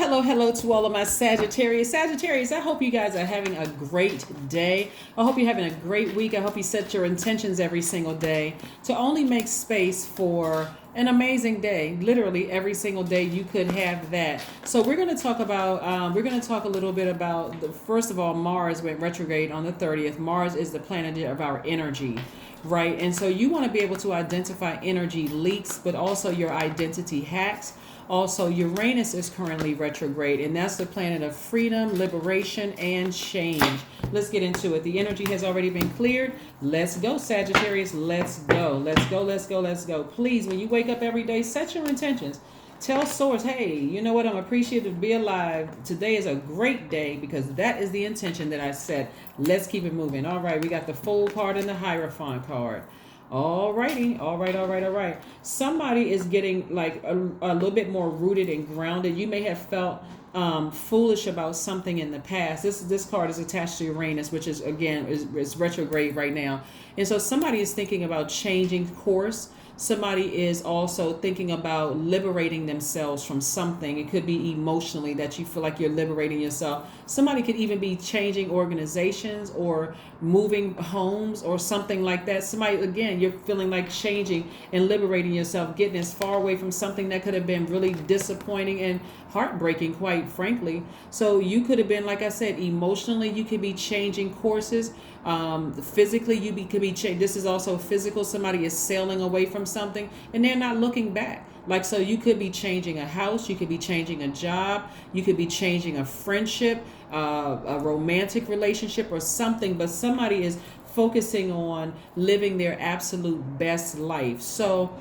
Hello to all of my Sagittarius. I hope you guys are having a great day. I hope you're having a great week. I hope you set your intentions every single day to only make space for an amazing day. Literally every single day you could have that. So we're going to talk about, a little bit about, first of all, Mars went retrograde on the 30th. Mars is the planet of our energy. Right. And so you want to be able to identify energy leaks, but also your identity hacks. Also, Uranus is currently retrograde, and that's the planet of freedom, liberation, and change. Let's get into it. The energy has already been cleared. Let's go, Sagittarius. Let's go. Let's go. Let's go. Let's go. Please, when you wake up every day, set your intentions. Tell Source, hey, you know what? I'm appreciative to be alive. Today is a great day because that is the intention that I set. Let's keep it moving. All right, we got the Fool card and the Hierophant card. All right. Somebody is getting like a little bit more rooted and grounded. You may have felt foolish about something in the past. This card is attached to Uranus, which is again is retrograde right now, and so somebody is thinking about changing course. Somebody is also thinking about liberating themselves from something. It could be emotionally that you feel like you're liberating yourself. Somebody could even be changing organizations or moving homes or something like that. Somebody, again, you're feeling like changing and liberating yourself, getting as far away from something that could have been really disappointing and heartbreaking, quite frankly. So you could have been, like I said, emotionally, you could be changing courses. Physically, could be changed. This is also physical. Somebody is sailing away from something and they're not looking back. Like, so you could be changing a house, you could be changing a job, you could be changing a friendship, a romantic relationship or something, but somebody is focusing on living their absolute best life. So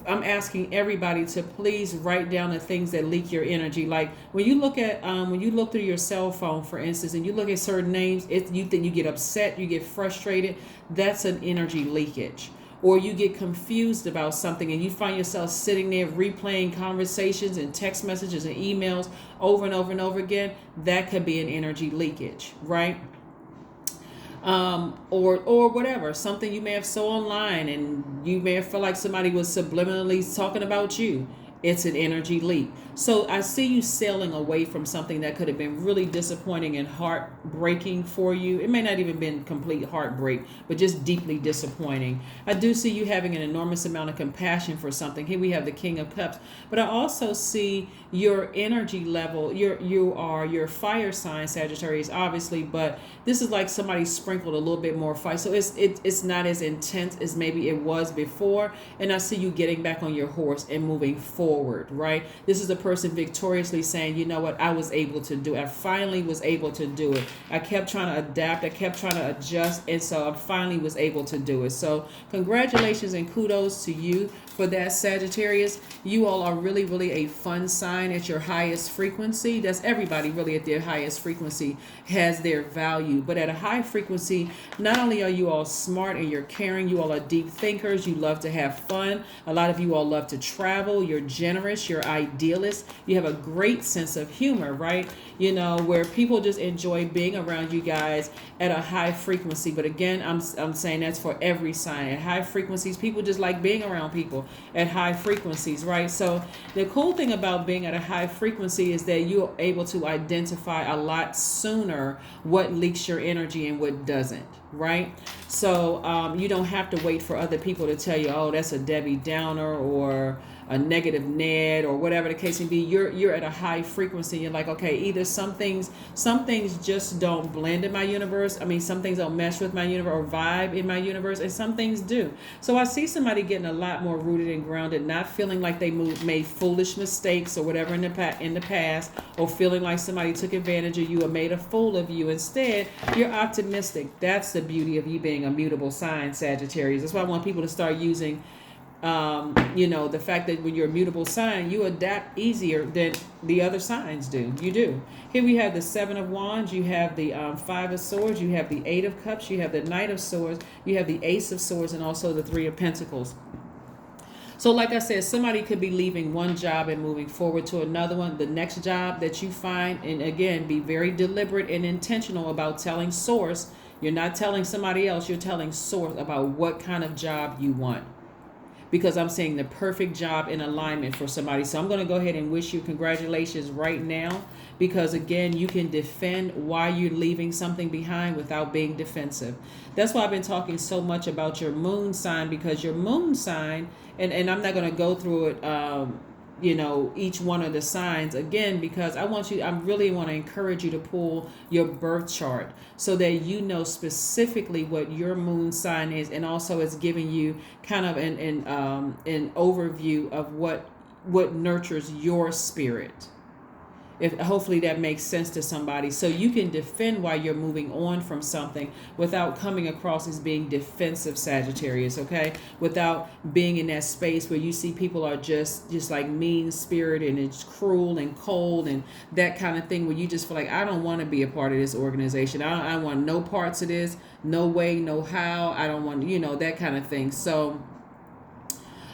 I'm asking everybody to please write down the things that leak your energy. Like when you look through your cell phone, for instance, and you look at certain names, you think you get upset, you get frustrated, that's an energy leakage. Or you get confused about something and you find yourself sitting there replaying conversations and text messages and emails over and over and over again, that could be an energy leakage, right? Or whatever, something you may have saw online and you may have felt like somebody was subliminally talking about you. It's an energy leak. So I see you sailing away from something that could have been really disappointing and heartbreaking for you. It may not even been complete heartbreak, but just deeply disappointing. I do see you having an enormous amount of compassion for something. Here we have the King of Cups, but I also see your energy level. You are your fire sign, Sagittarius, obviously, but this is like somebody sprinkled a little bit more fire. So it's not as intense as maybe it was before. And I see you getting back on your horse and moving forward, right? This is a person victoriously saying, you know what, I was able to do it. I finally was able to do it. I kept trying to adapt. I kept trying to adjust. And so I finally was able to do it. So congratulations and kudos to you for that, Sagittarius. You all are really, really a fun sign at your highest frequency. That's everybody really at their highest frequency has their value. But at a high frequency, not only are you all smart and you're caring, you all are deep thinkers. You love to have fun. A lot of you all love to travel. You're generous. You're idealist. You have a great sense of humor, right? You know, where people just enjoy being around you guys at a high frequency. But again, I'm saying that's for every sign. At high frequencies, people just like being around people at high frequencies, right? So the cool thing about being at a high frequency is that you're able to identify a lot sooner what leaks your energy and what doesn't, right? So you don't have to wait for other people to tell you, oh, that's a Debbie Downer or a negative Ned or whatever the case may be. You're at a high frequency. You're like, okay, either some things just don't blend in my universe. I mean, some things don't mesh with my universe or vibe in my universe, and some things do. So I see somebody getting a lot more rooted and grounded, not feeling like they made foolish mistakes or whatever in the past, or feeling like somebody took advantage of you or made a fool of you. Instead, you're optimistic. That's the beauty of you being a mutable sign, Sagittarius. That's why I want people to start using the fact that when you're a mutable sign, you adapt easier than the other signs do. You do. Here we have the Seven of Wands, you have the Five of Swords, you have the Eight of Cups, you have the Knight of Swords, you have the Ace of Swords, and also the Three of Pentacles. So like I said, somebody could be leaving one job and moving forward to another one. The next job that you find, and again, be very deliberate and intentional about telling Source. You're not telling somebody else, you're telling Source about what kind of job you want. because I'm saying the perfect job in alignment for somebody. So I'm going to go ahead and wish you congratulations right now, because again, you can defend why you're leaving something behind without being defensive. That's why I've been talking so much about your moon sign, because your moon sign, and I'm not going to go through it, each one of the signs again, because I really want to encourage you to pull your birth chart so that you know specifically what your moon sign is, and also it's giving you kind of an overview of what nurtures your spirit. If hopefully that makes sense to somebody, so you can defend why you're moving on from something without coming across as being defensive, Sagittarius, okay? Without being in that space where you see people are just like mean spirited and it's cruel and cold and that kind of thing, where you just feel like, I don't want to be a part of this organization. I want no parts of this, no way, no how. I don't want, that kind of thing. So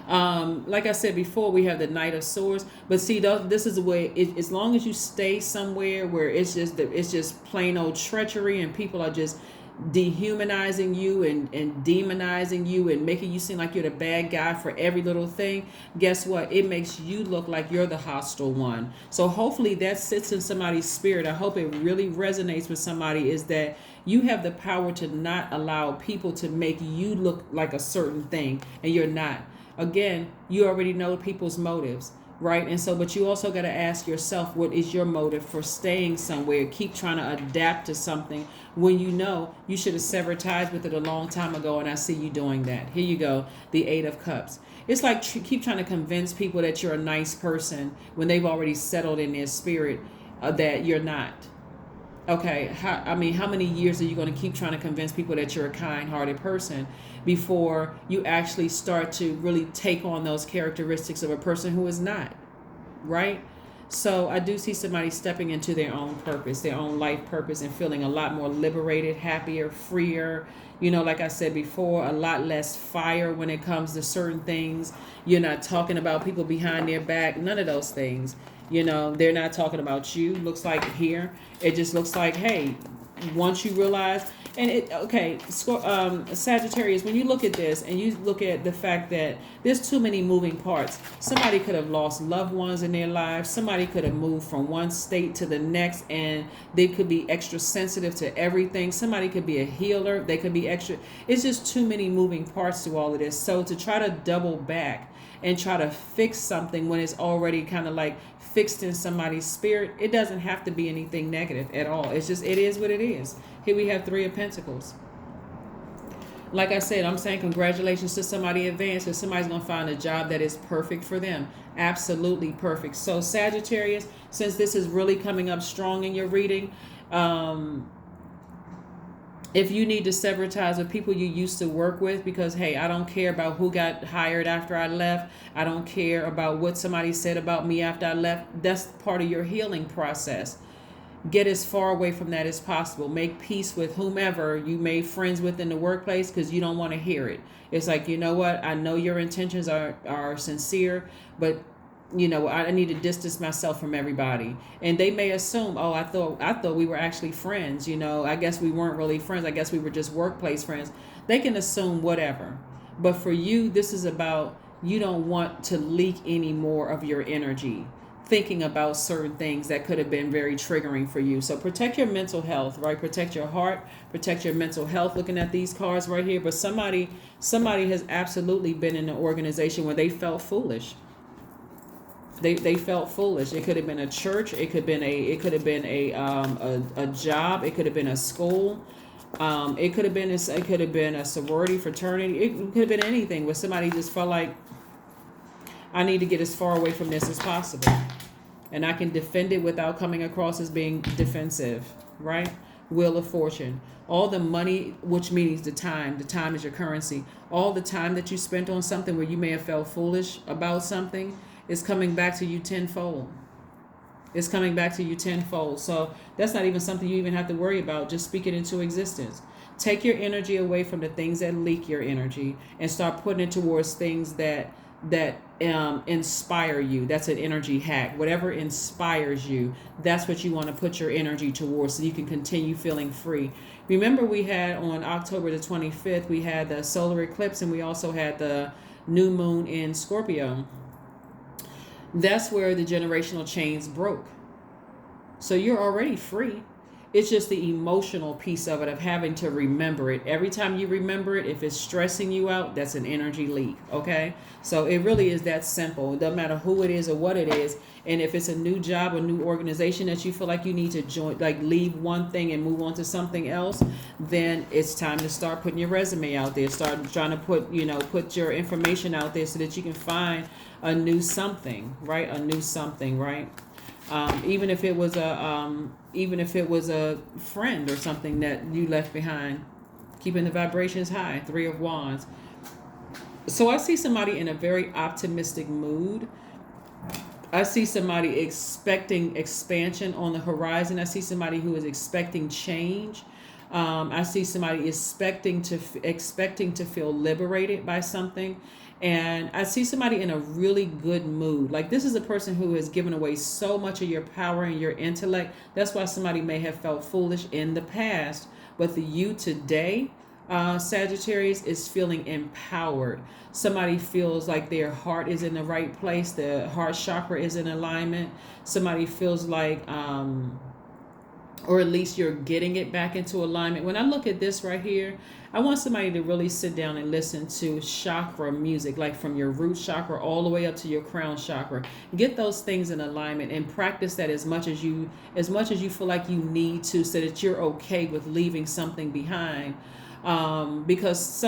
like I said before, we have the Knight of Swords, but see, this is the way. As long as you stay somewhere where it's just plain old treachery, and people are just dehumanizing you and demonizing you and making you seem like you're the bad guy for every little thing, guess what? It makes you look like you're the hostile one. So hopefully that sits in somebody's spirit. I hope it really resonates with somebody, is that you have the power to not allow people to make you look like a certain thing, and you're not. Again, you already know people's motives, right? And so, but you also got to ask yourself, what is your motive for staying somewhere? Keep trying to adapt to something when you know you should have severed ties with it a long time ago, and I see you doing that. Here you go, the Eight of Cups. It's like keep trying to convince people that you're a nice person when they've already settled in their spirit that you're not. Okay, how many years are you going to keep trying to convince people that you're a kind-hearted person before you actually start to really take on those characteristics of a person who is not, right? So I do see somebody stepping into their own purpose, their own life purpose, and feeling a lot more liberated, happier, freer. Like I said before, a lot less fire when it comes to certain things. You're not talking about people behind their back, none of those things. They're not talking about you. Looks like here, it just looks like, hey, once you realize, Sagittarius, when you look at this and you look at the fact that there's too many moving parts, somebody could have lost loved ones in their lives. Somebody could have moved from one state to the next, and they could be extra sensitive to everything. Somebody could be a healer. They could be extra. It's just too many moving parts to all of this. So to try to double back and try to fix something when it's already kind of like fixed in somebody's spirit, it doesn't have to be anything negative at all. It's just, it is what it is. Here we have Three of Pentacles. Like I said, I'm saying congratulations to somebody in advance, because somebody's going to find a job that is perfect for them. Absolutely perfect. So Sagittarius, since this is really coming up strong in your reading, if you need to sever ties with people you used to work with, because, hey, I don't care about who got hired after I left. I don't care about what somebody said about me after I left. That's part of your healing process. Get as far away from that as possible. Make peace with whomever you made friends with in the workplace, because you don't want to hear it. It's like, you know what? I know your intentions are sincere, but I need to distance myself from everybody. And they may assume, I thought we were actually friends. I guess we weren't really friends. I guess we were just workplace friends. They can assume whatever. But for you, this is about, you don't want to leak any more of your energy thinking about certain things that could have been very triggering for you. So protect your mental health, right? Protect your heart, protect your mental health, looking at these cards right here. But somebody has absolutely been in an organization where they felt foolish. They felt foolish. It could have been a church. It could have been a job. It could have been a school. It could have been a sorority, fraternity. It could have been anything where somebody just felt like, I need to get as far away from this as possible, and I can defend it without coming across as being defensive, right? Wheel of Fortune. All the money, which means the time is your currency. All the time that you spent on something where you may have felt foolish about something, is coming back to you tenfold. It's coming back to you tenfold. So that's not even something you even have to worry about. Just speak it into existence. Take your energy away from the things that leak your energy and start putting it towards things that inspire you. That's an energy hack. Whatever inspires you, that's what you want to put your energy towards, so you can continue feeling free. Remember, we had on October the 25th, we had the solar eclipse, and we also had the new moon in Scorpio. That's where the generational chains broke. So you're already free. It's just the emotional piece of it, of having to remember it. Every time you remember it, if it's stressing you out, that's an energy leak. Okay? So it really is that simple. It doesn't matter who it is or what it is. And if it's a new job or new organization that you feel like you need to join, like leave one thing and move on to something else, then it's time to start putting your resume out there. Start trying to put your information out there so that you can find a new something, right? A new something, right? Even if it was a friend or something that you left behind, keeping the vibrations high. 3 of Wands. So I see somebody in a very optimistic mood. I see somebody expecting expansion on the horizon. I see somebody who is expecting change. I see somebody expecting to feel liberated by something. And I see somebody in a really good mood. Like, this is a person who has given away so much of your power and your intellect. That's why somebody may have felt foolish in the past. But the you today, Sagittarius, is feeling empowered. Somebody feels like their heart is in the right place. The heart chakra is in alignment. Somebody feels like, or at least you're getting it back into alignment. When I look at this right here, I want somebody to really sit down and listen to chakra music, like from your root chakra all the way up to your crown chakra. Get those things in alignment and practice that as much as you feel like you need to, so that you're okay with leaving something behind. Because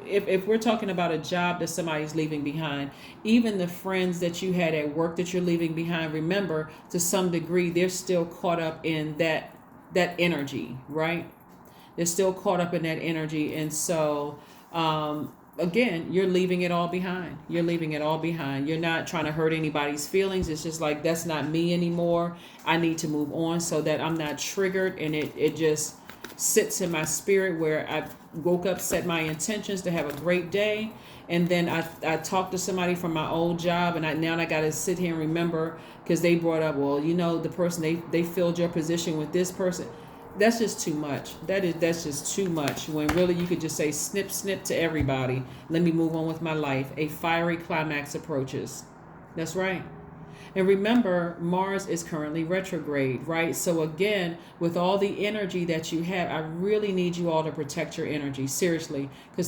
if we're talking about a job that somebody's leaving behind, even the friends that you had at work that you're leaving behind, remember, to some degree, they're still caught up in that energy, right? They're still caught up in that energy. And so, again, you're leaving it all behind. You're leaving it all behind. You're not trying to hurt anybody's feelings. It's just like, that's not me anymore. I need to move on so that I'm not triggered. And it just sits in my spirit, where I woke up, set my intentions to have a great day. And then I talked to somebody from my old job, and I got to sit here and remember, because they brought up, well, the person, they filled your position with this person. That's just too much. That's just too much, when really you could just say snip, snip to everybody. Let me move on with my life. A fiery climax approaches. That's right. And remember, Mars is currently retrograde, right? So again, with all the energy that you have, I really need you all to protect your energy, seriously. Because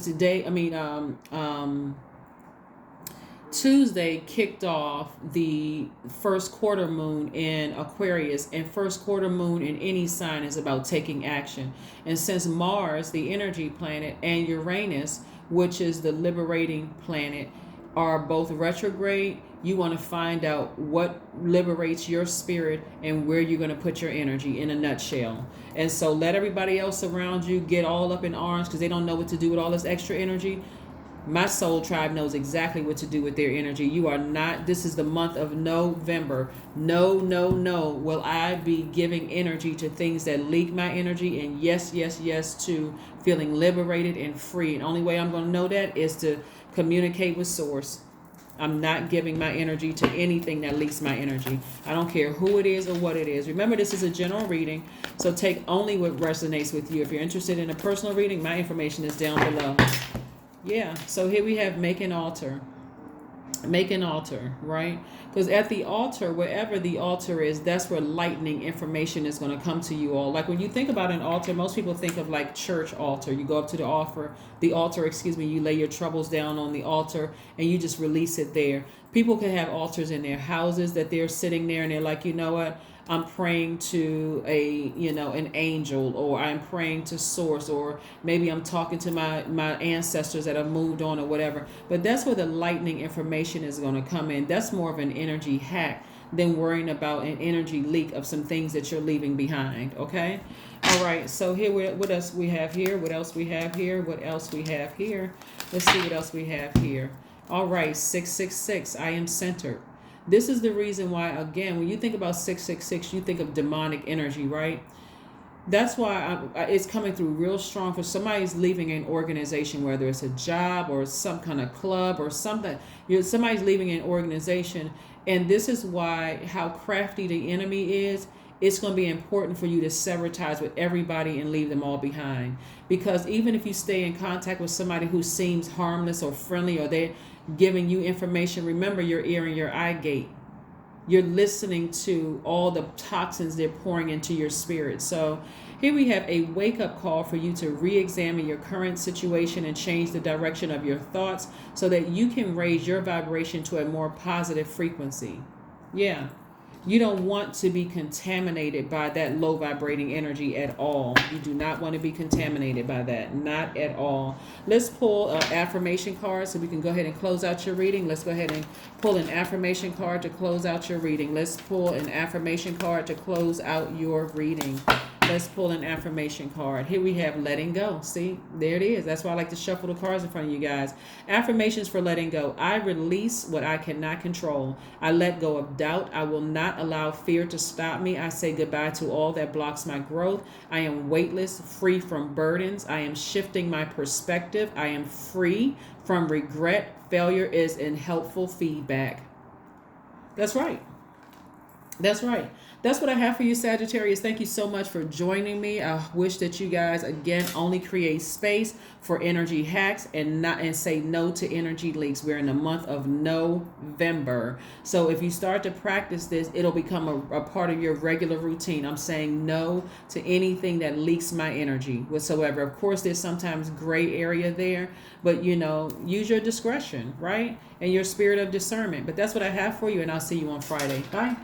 Tuesday kicked off the first quarter moon in Aquarius, and first quarter moon in any sign is about taking action. And since Mars, the energy planet, and Uranus, which is the liberating planet, are both retrograde, you want to find out what liberates your spirit and where you're going to put your energy, in a nutshell. And so let everybody else around you get all up in arms because they don't know what to do with all this extra energy. My soul tribe knows exactly what to do with their energy. You are not, this is the month of November. No will I be giving energy to things that leak my energy. And yes to feeling liberated and free. And the only way I'm going to know that is to communicate with source. I'm not giving my energy to anything that leaks my energy. I don't care who it is or what it is. Remember, this is a general reading, so take only what resonates with you. If you're interested in a personal reading, my information is down below. Yeah, so here we have make an altar. Make an altar, right? Because at the altar, wherever the altar is, that's where lightning information is going to come to you all. Like when you think about an altar, most people think of like church altar. You go up to the altar, you lay your troubles down on the altar and you just release it there. People can have altars in their houses that they're sitting there and they're like, you know what? I'm praying to an angel, or I'm praying to source, or maybe I'm talking to my ancestors that have moved on or whatever. But that's where the lightning information is going to come in. That's more of an energy hack than worrying about an energy leak of some things that you're leaving behind. Okay. All right. So here, what else we have here? What else we have here? What else we have here? Let's see what else we have here. All right. 666. I am centered. This is the reason why, again, when you think about 666, you think of demonic energy, right? That's why it's coming through real strong for somebody's leaving an organization, whether it's a job or some kind of club or something. Somebody's leaving an organization, and this is why how crafty the enemy is. It's going to be important for you to sever ties with everybody and leave them all behind. Because even if you stay in contact with somebody who seems harmless or friendly, or giving you information. Remember your ear and your eye gate. You're listening to all the toxins they're pouring into your spirit. So here we have a wake-up call for you to re-examine your current situation and change the direction of your thoughts so that you can raise your vibration to a more positive frequency. Yeah. You don't want to be contaminated by that low vibrating energy at all. You do not want to be contaminated by that. Not at all. Let's pull an affirmation card so we can go ahead and close out your reading. Let's go ahead and pull an affirmation card to close out your reading. Let's pull an affirmation card to close out your reading. Let's pull an affirmation card. Here we have letting go. See, there it is. That's why I like to shuffle the cards in front of you guys. Affirmations for letting go. I release what I cannot control. I let go of doubt. I will not allow fear to stop me. I say goodbye to all that blocks my growth. I am weightless, free from burdens. I am shifting my perspective. I am free from regret. Failure is in helpful feedback. That's right. That's right. That's what I have for you, Sagittarius. Thank you so much for joining me. I wish that you guys, again, only create space for energy hacks and say no to energy leaks. We're in the month of November. So if you start to practice this, it'll become a part of your regular routine. I'm saying no to anything that leaks my energy whatsoever. Of course, there's sometimes gray area there, but use your discretion, right? And your spirit of discernment. But that's what I have for you, and I'll see you on Friday. Bye.